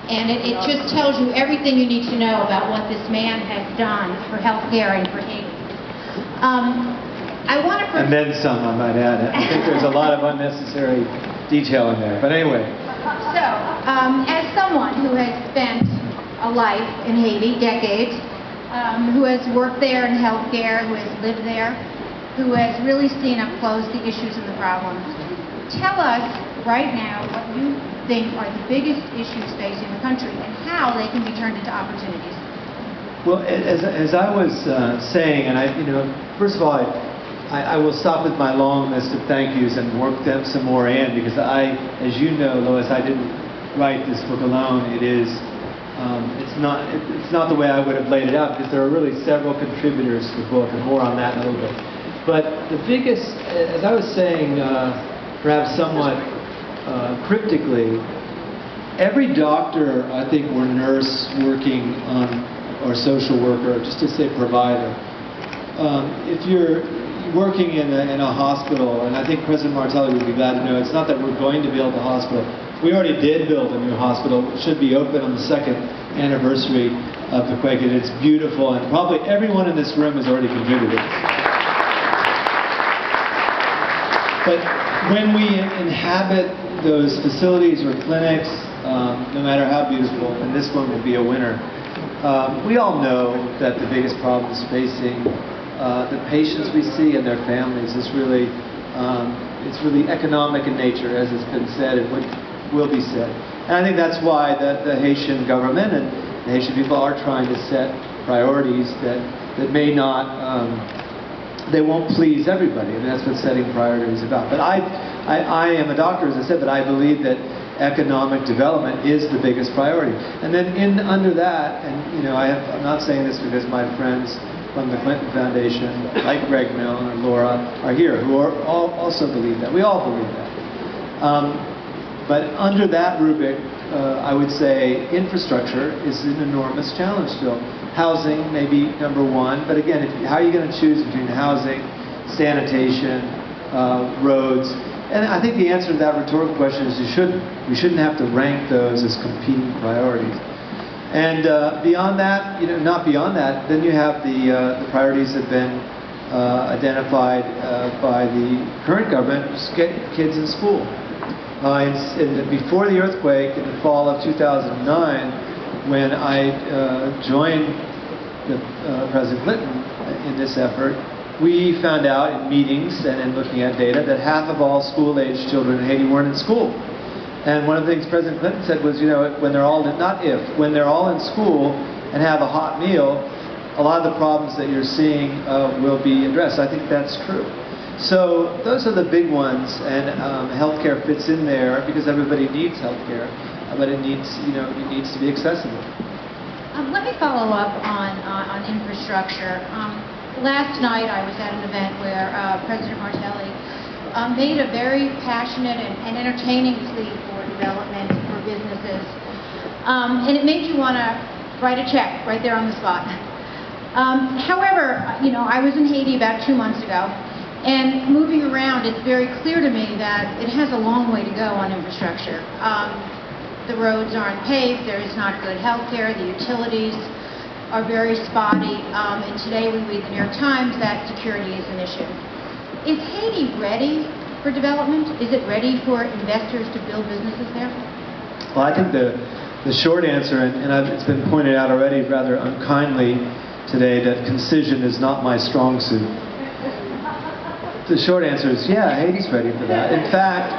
And it just tells you everything you need to know about what this man has done for healthcare and for Haiti. I want to... And then some, I might add. I think there's a lot of unnecessary detail in there. But anyway. So, as someone who has spent a life in Haiti, decades, who has worked there in healthcare, who has lived there, who has really seen up close the issues and the problems, tell us right now what you think are the biggest issues facing the country and how they can be turned into opportunities. Well, as I was saying, and first of all, I will stop with my long list of thank yous and work them some more in, because as you know, Lois, I didn't write this book alone. It's not the way I would have laid it out, because there are really several contributors to the book, and more on that in a little bit. But the biggest, as I was saying, perhaps somewhat cryptically, every doctor, I think, or nurse working on, or social worker, just to say provider, if you're working in a hospital, and I think President Martelli would be glad to know, it's not that we're going to build a hospital. We already did build a new hospital. It should be open on the 2nd anniversary of the quake, and it's beautiful, and probably everyone in this room has already contributed. But when we inhabit those facilities or clinics, no matter how beautiful, and this one will be a winner, we all know that the biggest problems facing the patients we see and their families is really, it's really economic in nature, as has been said and will be said. And I think that's why the Haitian government and the Haitian people are trying to set priorities that may not, they won't please everybody, and that's what setting priorities is about. But I am a doctor, as I said, but I believe that economic development is the biggest priority. And then under that, and I'm not saying this because my friends from the Clinton Foundation, like Greg Mill and Laura, are here, who also believe that. We all believe that. But under that rubric, I would say infrastructure is an enormous challenge still. Housing may be number one, but again, how are you going to choose between housing, sanitation, roads? And I think the answer to that rhetorical question is we shouldn't have to rank those as competing priorities. And beyond that, not beyond that, then you have the priorities that have been identified by the current government, just get kids in school. Before the earthquake in the fall of 2009, when I joined President Clinton in this effort, we found out in meetings and in looking at data that half of all school-aged children in Haiti weren't in school. And one of the things President Clinton said was, when they're all, when they're all in school and have a hot meal, a lot of the problems that you're seeing will be addressed. I think that's true. So those are the big ones, and healthcare fits in there because everybody needs healthcare, but it needs, it needs to be accessible. Let me follow up on infrastructure. Last night I was at an event where President Martelli made a very passionate and entertaining plea for development for businesses, and it made you want to write a check right there on the spot. However, I was in Haiti about 2 months ago, and moving around, it's very clear to me that it has a long way to go on infrastructure. The roads aren't paved, there is not good health care, the utilities are very spotty, and today we read the New York Times that security is an issue. Is Haiti ready for development? Is it ready for investors to build businesses there? Well, I think the short answer, and it's been pointed out already rather unkindly today, that concision is not my strong suit. The short answer is, yeah, Haiti's ready for that. In fact,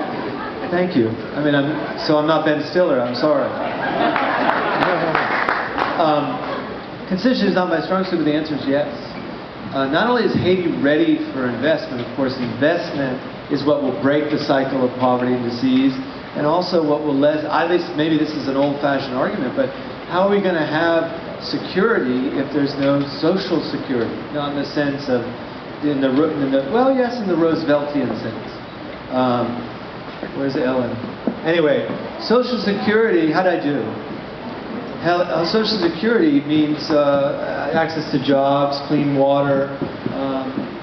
thank you. I mean, I'm not Ben Stiller, I'm sorry. Concision is not my strong suit, but the answer is yes. Not only is Haiti ready for investment, of course, investment is what will break the cycle of poverty and disease, and also what will at least maybe this is an old-fashioned argument, but how are we going to have security if there's no social security? Not in the sense of, well, yes, in the Rooseveltian sense. Where's Ellen? Anyway, Social Security, how'd I do? Social Security means access to jobs, clean water,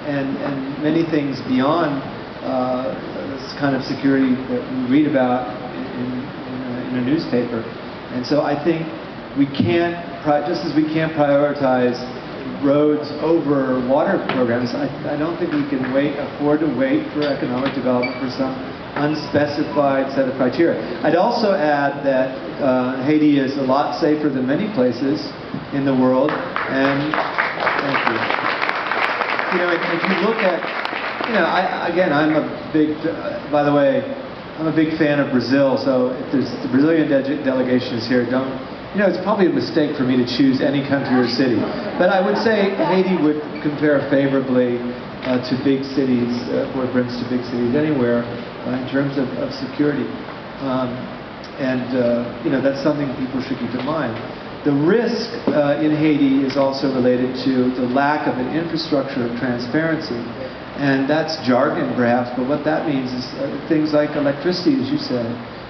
and many things beyond this kind of security that we read about in a newspaper. And so I think we can't, just as we can't prioritize roads over water programs, I don't think we can afford to wait for economic development for some unspecified set of criteria. I'd also add that Haiti is a lot safer than many places in the world, and thank you. You know, if you look at, you know, I'm a big, by the way, I'm a big fan of Brazil, so if there's the Brazilian delegation is here, you know, it's probably a mistake for me to choose any country or city. But I would say Haiti would compare favorably to big cities, Port au Prince to big cities anywhere in terms of security. You know, that's something people should keep in mind. The risk in Haiti is also related to the lack of an infrastructure of transparency. And that's jargon, perhaps, but what that means is things like electricity, as you said.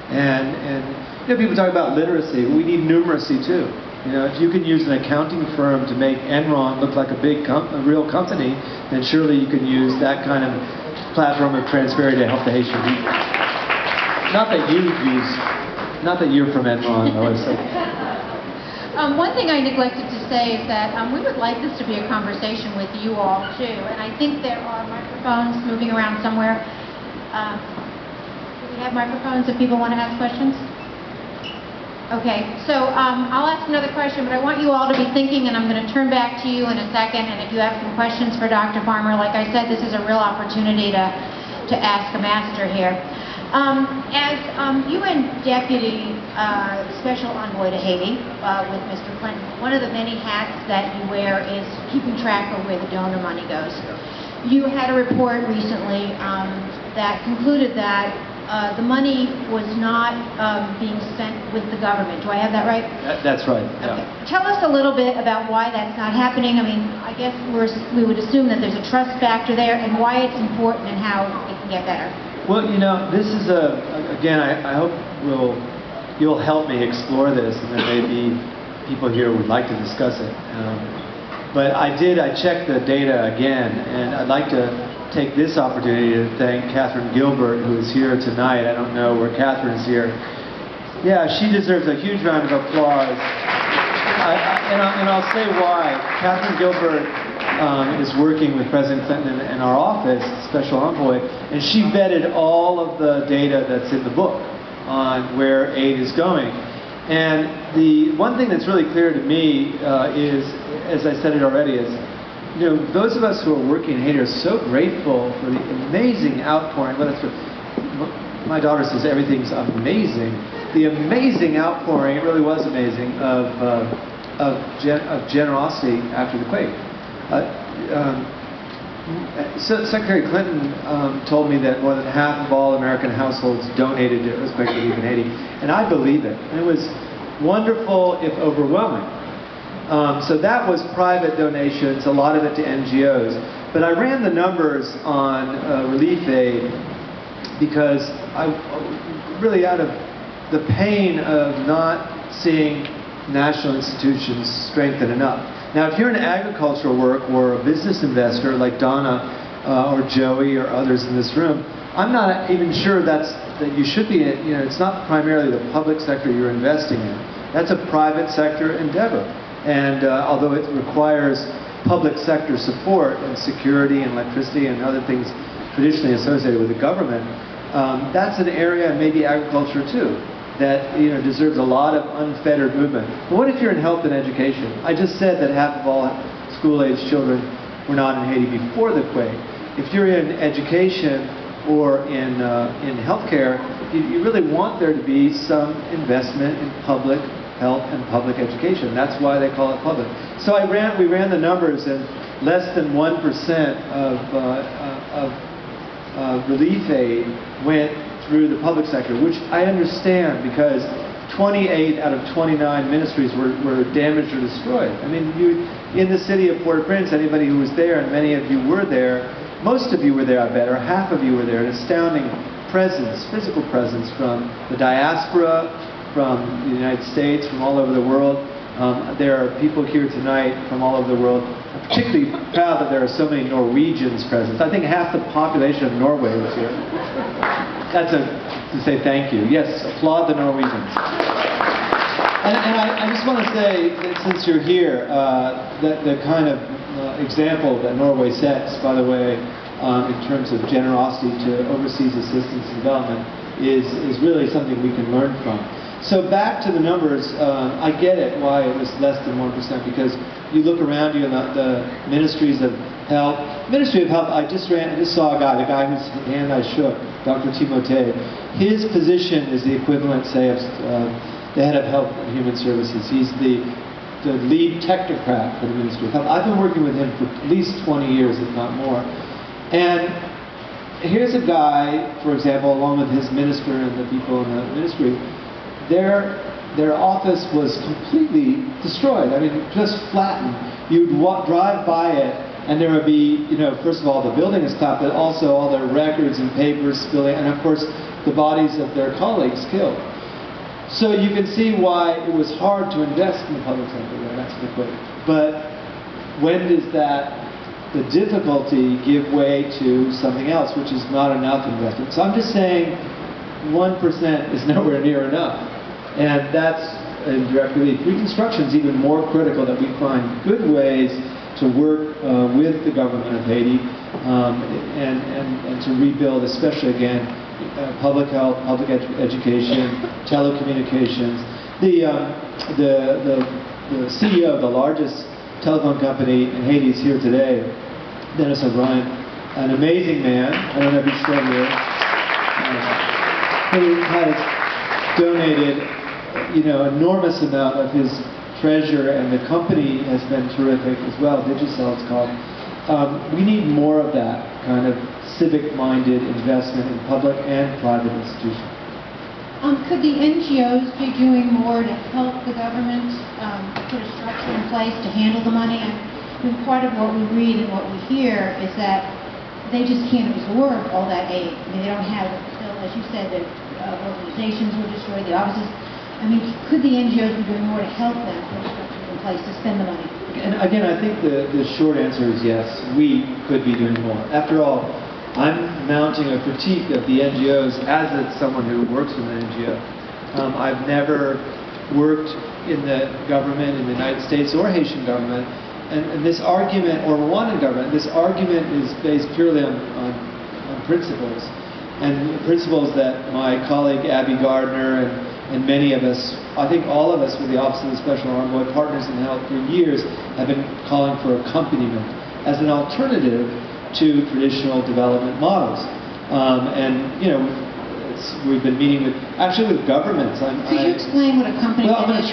And you know, people talk about literacy. We need numeracy, too. You know, if you can use an accounting firm to make Enron look like a real company, then surely you can use that kind of platform of transparency to help the Haitian people. Not that you're from Enron, Lois. One thing I neglected to say is that we would like this to be a conversation with you all, too. And I think there are microphones moving around somewhere. Do we have microphones if people want to ask questions? Okay, so I'll ask another question, but I want you all to be thinking, and I'm going to turn back to you in a second. And if you have some questions for Dr. Farmer, like I said, this is a real opportunity to ask a master here. As UN Deputy Special Envoy to Haiti with Mr. Clinton, one of the many hats that you wear is keeping track of where the donor money goes. You had a report recently that concluded that the money was not being spent with the government. Do I have that right? That's right. Okay. Yeah. Tell us a little bit about why that's not happening. I mean, I guess we would assume that there's a trust factor there, and why it's important and how it can get better. Well, you know, this is again, I hope you'll help me explore this, and there may be people here who would like to discuss it. But I checked the data again, and I'd like to take this opportunity to thank Catherine Gilbert, who is here tonight. I don't know where Catherine's here. Yeah, she deserves a huge round of applause. And I'll say why. Catherine Gilbert is working with President Clinton in our office, Special Envoy, and she vetted all of the data that's in the book on where aid is going. And the one thing that's really clear to me is, as I said it already, is, you know, those of us who are working in Haiti are so grateful for the amazing outpouring. My daughter says everything's amazing. The amazing outpouring, it really was amazing, of generosity after the quake. Secretary Clinton told me that more than half of all American households donated to earthquake relief in Haiti, and I believe it. And it was wonderful, if overwhelming. So that was private donations, a lot of it to NGOs. But I ran the numbers on relief aid because I really, out of the pain of not seeing national institutions strengthen enough. Now, if you're in agricultural work or a business investor like Donna or Joey or others in this room, I'm not even sure that you should be, you know, it's not primarily the public sector you're investing in. That's a private sector endeavor. And although it requires public sector support and security and electricity and other things traditionally associated with the government, that's an area, and maybe agriculture too, that, you know, deserves a lot of unfettered movement. But what if you're in health and education? I just said that half of all school-aged children were not in Haiti before the quake. If you're in education or in healthcare, you really want there to be some investment in public health and public education. That's why they call it public. So we ran the numbers, and less than 1% of relief aid went through the public sector, which I understand because 28 out of 29 ministries were damaged or destroyed. I mean, in the city of Port au Prince, anybody who was there, and many of you were there, most of you were there, I bet, or half of you were there, an astounding presence, physical presence from the diaspora, from the United States, from all over the world. There are people here tonight from all over the world. I'm particularly proud that there are so many Norwegians present. I think half the population of Norway was here. That's to say thank you. Yes, applaud the Norwegians. And I just want to say, that since you're here, that the kind of example that Norway sets, by the way, in terms of generosity to overseas assistance and development, is really something we can learn from. So back to the numbers, I get it why it was less than 1%, because you look around you and the ministries of health. Ministry of Health, I just saw a guy, the guy whose hand I shook, Dr. Timothée. His position is the equivalent, say, of the head of Health and Human Services. He's the lead technocrat for the Ministry of Health. I've been working with him for at least 20 years, if not more. And here's a guy, for example, along with his minister and the people in the ministry, their office was completely destroyed. I mean, just flattened. You'd drive by it, and there would be, first of all, the building is clapped, but also all their records and papers spilling, and of course, the bodies of their colleagues killed. So you can see why it was hard to invest in the public sector there. That's the point. But when does the difficulty give way to something else, which is not enough investment? So I'm just saying 1% is nowhere near enough. And that's in direct relief. Reconstruction is even more critical, that we find good ways to work with the government of Haiti and to rebuild, especially again, public health, public education, telecommunications. The CEO of the largest telephone company in Haiti is here today, Dennis O'Brien, an amazing man. I don't know if he's still here. He has donated, enormous amount of his treasure, and the company has been terrific as well. Digicel, it's called. We need more of that kind of civic-minded investment in public and private institutions. Could the NGOs be doing more to help the government put a structure in place to handle the money? I mean, part of what we read and what we hear is that they just can't absorb all that aid. I mean, they don't have, still, as you said, the organizations were destroyed, the offices. I mean, could the NGOs be doing more to help them put structures in place to spend the money? And again, I think the short answer is yes, we could be doing more. After all, I'm mounting a critique of the NGOs as someone who works in an NGO. I've never worked in the government in the United States or Haitian government, and this argument, or Rwandan government, this argument is based purely on principles, and principles that my colleague Abby Gardner and many of us, I think all of us with the Office of the Special Envoy, Partners in Health for years, have been calling for accompaniment as an alternative to traditional development models. We've been meeting with governments. Could you explain what accompaniment is? Well, I'm going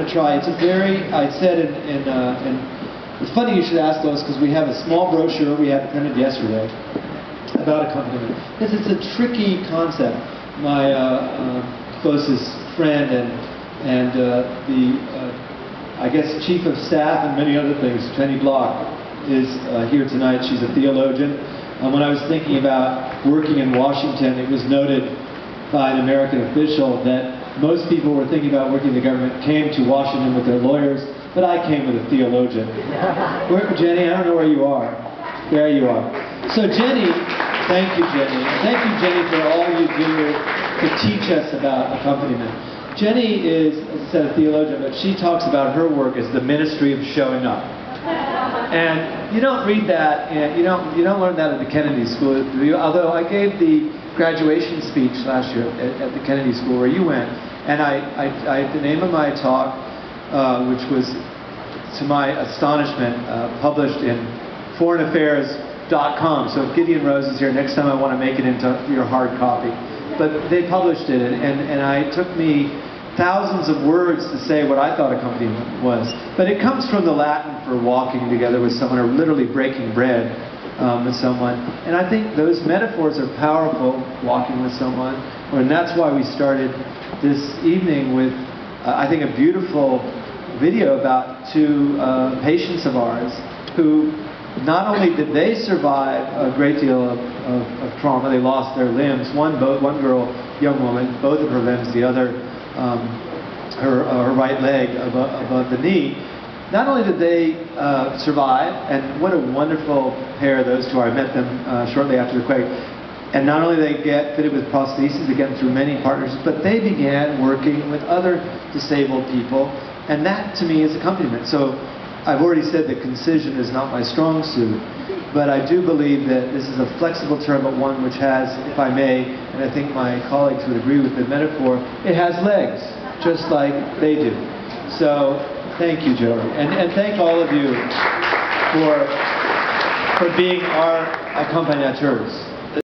to try. It's a very, I said it's funny you should ask those, because we have a small brochure we had printed yesterday about accompaniment. Because it's a tricky concept. My closest friend and I guess Chief of Staff and many other things, Jenny Block, is here tonight. She's a theologian. When I was thinking about working in Washington, it was noted by an American official that most people were thinking about working in the government came to Washington with their lawyers, but I came with a theologian. Jenny, I don't know where you are. There you are. So Jenny, thank you, Jenny. Thank you, Jenny, for all you do to teach us about accompaniment. Jenny is, as I said, a theologian, but she talks about her work as the ministry of showing up. And you don't read that, you don't learn that at the Kennedy School, do you? Although I gave the graduation speech last year at the Kennedy School where you went, and the name of my talk, which was, to my astonishment, published in foreignaffairs.com. So if Gideon Rose is here, next time I want to make it into your hard copy. But they published it, and it took me thousands of words to say what I thought accompaniment was. But it comes from the Latin for walking together with someone, or literally breaking bread with someone. And I think those metaphors are powerful, walking with someone. And that's why we started this evening with, I think, a beautiful video about two patients of ours who not only did they survive a great deal of trauma, they lost their limbs. One girl, young woman, both of her limbs, the other, her right leg above the knee. Not only did they survive, and what a wonderful pair those two are. I met them shortly after the quake. And not only they get fitted with prostheses, they get them through many partners, but they began working with other disabled people, and that to me is accompaniment. So I've already said that concision is not my strong suit, but I do believe that this is a flexible term, but one which has, if I may, and I think my colleagues would agree with the metaphor, it has legs, just like they do. So thank you, Jody, and thank all of you for being our accompagnateurs.